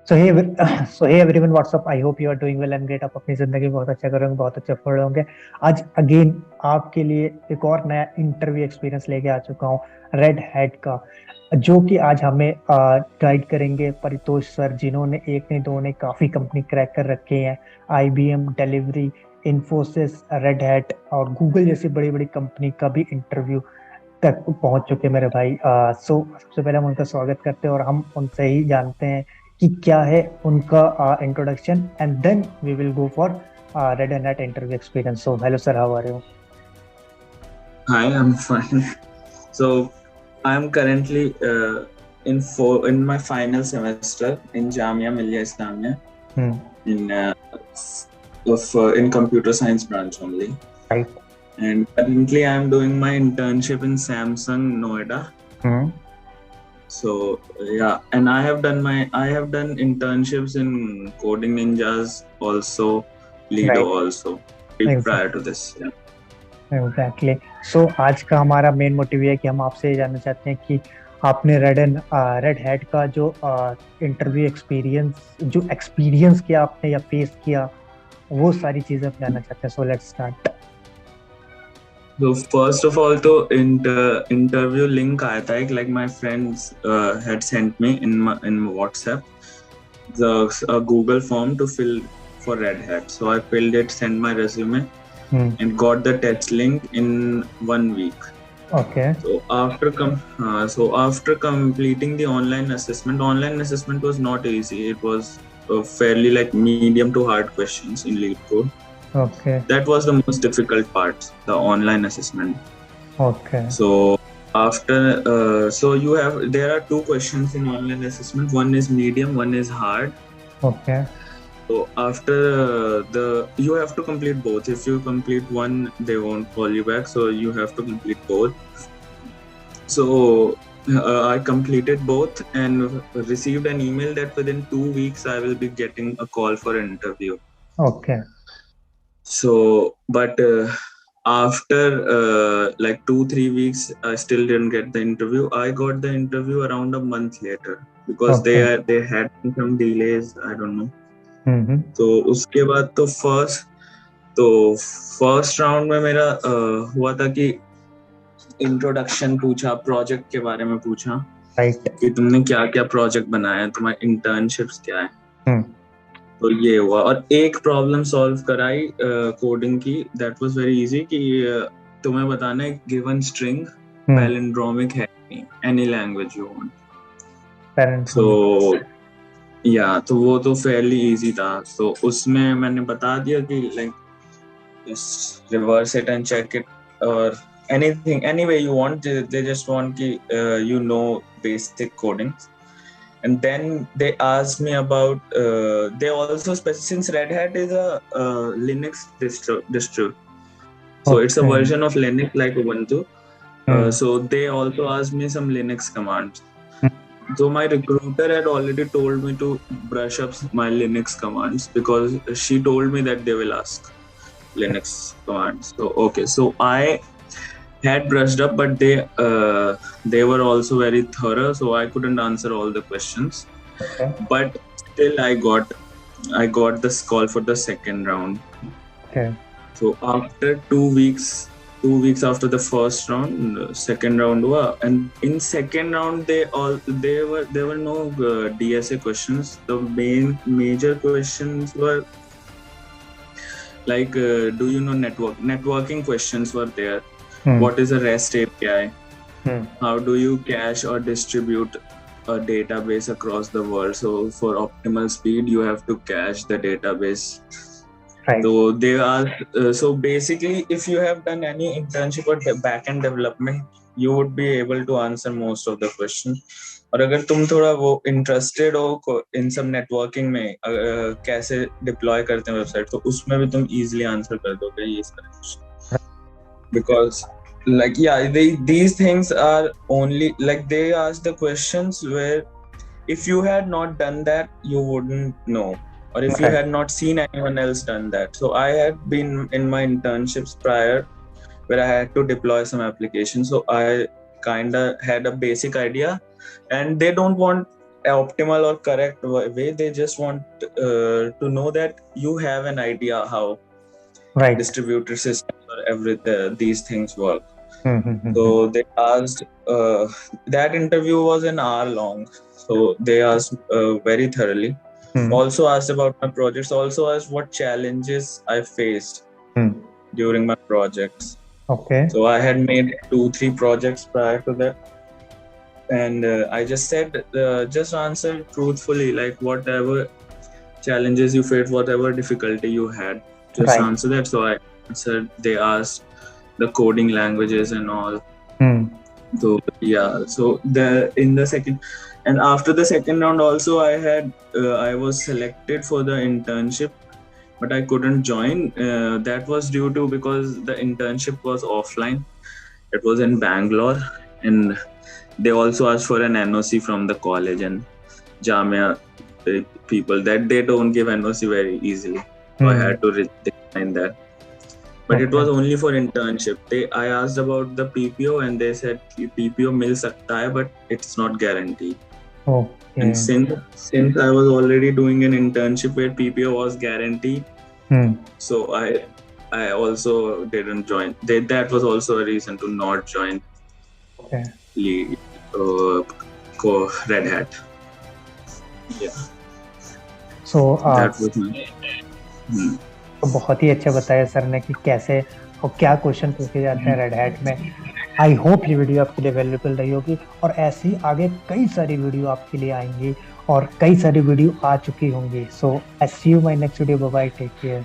So hey so hey everyone what's up, I hope you are doing well and great. आप अपनी जिंदगी बहुत अच्छा करोगे, बहुत अच्छे फल होंगे। आज अगेन आपके लिए एक और नया इंटरव्यू एक्सपीरियंस लेके आ चुका हूँ रेड हैट का, जो कि आज हमें गाइड करेंगे परितोष सर, जिन्होंने एक नहीं दो नहीं काफी कंपनी क्रैक कर रखे हैं। IBM, delivery, Infosys, red hat और गूगल जैसी बड़ी बड़ी कंपनी का भी इंटरव्यू तक पहुंच चुके मेरे भाई। सो सबसे पहले हम उनका स्वागत करते हैं और हम उनसे ही जानते हैं कि क्या है उनका introduction, and then we will go for red and net interview experience. So hello sir, how are you? Hi, I'm fine. So I'm currently in my final semester in Jamia Millia Islamia in in computer science branch only. Right. And currently I'm doing my internship in Samsung Noida. So yeah, and I have done internships in Coding Ninjas also, Lido Right. also prior to this. Yeah. Exactly. So आज का हमारा main motive है कि हम आपसे ये जानना चाहते हैं कि आपने रेड हैट का जो इंटरव्यू एक्सपीरियंस किया आपने या फेस किया, वो सारी चीजें हम जानना चाहते हैं। So let's start. So first of all, तो interview link आया था एक, like my friends had sent me in WhatsApp a Google form to fill for Red Hat. So I filled it, sent my resume, and got the test link in 1 week. Okay. So after completing the online assessment was not easy. It was fairly like medium to hard questions in lead code. Okay. That was the most difficult part, the online assessment. Okay. So after there are 2 questions in online assessment. One is medium, one is hard. Okay. So after you have to complete both. If you complete one, they won't call you back. So you have to complete both. So I completed both and received an email that within 2 weeks I will be getting a call for an interview. Okay. So, but after like 2-3 weeks, I still didn't get the interview. I got the interview around a month later because they had some delays. I don't know. तो उसके बाद तो first round में मेरा हुआ था कि introduction पूछा, प्रोजेक्ट के बारे में पूछा, कि तुमने क्या क्या प्रोजेक्ट बनाया, तुम्हारे इंटर्नशिप्स क्या है। तो ये हुआ और एक प्रॉब्लम सॉल्व कराई कोडिंग की। दैट वाज वेरी इजी कि तुम्हें बताना है गिवन स्ट्रिंग पैलिंड्रोमिक है एनी लैंग्वेज यू वांट। सो या तो वो तो फेयरली इजी था। तो उसमें मैंने बता दिया कि like reverse it and check it और anything any way you want. They just want ki you know basic coding. And then they asked me about they also since Red Hat is a Linux distro, so it's a version of Linux like Ubuntu. So they also asked me some Linux commands. So my recruiter had already told me to brush up my Linux commands because she told me that they will ask Linux commands. So okay, so I had brushed up, but they were also very thorough, so I couldn't answer all the questions. Okay. But still I got this call for the second round. Okay. So after 2 weeks after the first round, second round हुआ, and in second round there were no DSA questions. The major questions were like do you know networking questions were there. What is a REST API? How do you cache or distribute a database across the world? So for optimal speed, you have to cache the database. Right. So they are so basically, if you have done any internship or backend development, you would be able to answer most of the questions. और अगर तुम थोड़ा वो interested हो इन सब networking में कैसे deploy करते हैं वेबसाइट, तो उसमें भी तुम easily answer कर दोगे ये सारे question. Because like these things are only like they ask the questions where if you had not done that you wouldn't know, or if you had not seen anyone else done that. So I had been in my internships prior where I had to deploy some applications, so I kind of had a basic idea, and they don't want optimal or correct way. They just want to know that you have an idea how Right. distributed systems or these things work. Mm-hmm. So they asked, that interview was an hour long. So they asked very thoroughly. Also asked about my projects. Also asked what challenges I faced during my projects. Okay. So I had made 2-3 projects prior to that, and I just said, just answer truthfully, like whatever challenges you faced, whatever difficulty you had, just Right. answer that. So I answered. They asked the coding languages and all. So yeah, so in the second, and after the second round also, I was selected for the internship, but I couldn't join. That was due to because the internship was offline. It was in Bangalore, and they also asked for an NOC from the college and Jamia people that they don't give NOC very easily. So I had to decline that. But it was only for internship. I asked about the PPO and they said PPO mil sakta hai, but it's not guaranteed. Okay. And since I was already doing an internship where PPO was guaranteed, so I also didn't join. That was also a reason to not join. Okay. Red Hat. Yeah. So that was my. तो बहुत ही अच्छा बताया sir ने कि कैसे और क्या question पूछे जाते हैं रेड हैट में। आई होप ये वीडियो आपके लिए वैल्यूएबल रही होगी और ऐसी आगे कई सारी वीडियो आपके लिए आएंगी और कई सारी वीडियो आ चुकी होंगी। So I see you my next video. Bye bye, take care.